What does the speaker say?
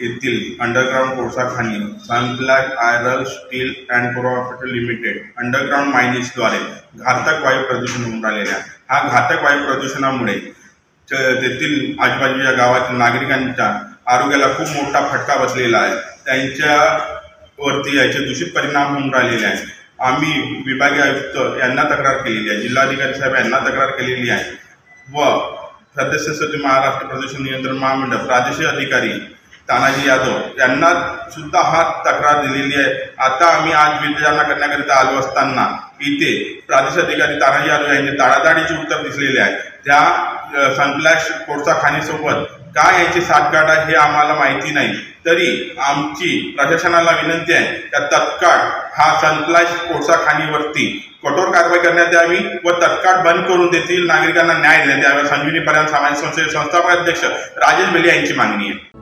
येथील अंडरग्राउंड कोळसा खाणी सनब्लॅक iron steel and corporation limited underground मायनिंग्सद्वारे घातक वायू प्रदूषण होऊन राहिलेला आहे। हा घातक वायू प्रदूषणामुळे तेथील आजूबाजूच्या गावातील नागरिकांच्या आरोग्याला खूप मोठा फटका बसलेला आहे। त्यांच्यावरती याचे दूषित परिणाम होऊन राहिलेले आहेत। आम्ही विभागीय आयुक्त यांना तक्रार केलेली आहे, जिल्हाधिकारी साहेब यांना तक्रार केलेली आहे व सदस्य महाराष्ट्र प्रदूषण नियंत्रण महामंडळ प्रादेशिक अधिकारी तानाजी यादव यांना सुद्धा हा तक्रार दिलेली आहे। आता आम्ही आज विचारणा करण्याकरिता आलो असताना इथे प्रादेशिक अधिकारी तानाजी यादव यांचे ताडाताडीचे उत्तर दिसलेले आहे। त्या सनफ्लॅश कोळसा खाणीसोबत काय यांची साठगाठ आहे हे आम्हाला माहिती नाही, तरी आमची प्रशासनाला विनंती आहे की तत्काळ हा सनफ्लॅश कोळसा खाणीवरती कठोर कारवाई करण्यात यावी व तत्काळ बंद करून तेथील नागरिकांना न्याय देण्यात यावा। संजीवनी पर्यंत सामाजिक संस्थेचे संस्थापक अध्यक्ष राजेश बेले यांची मागणी आहे।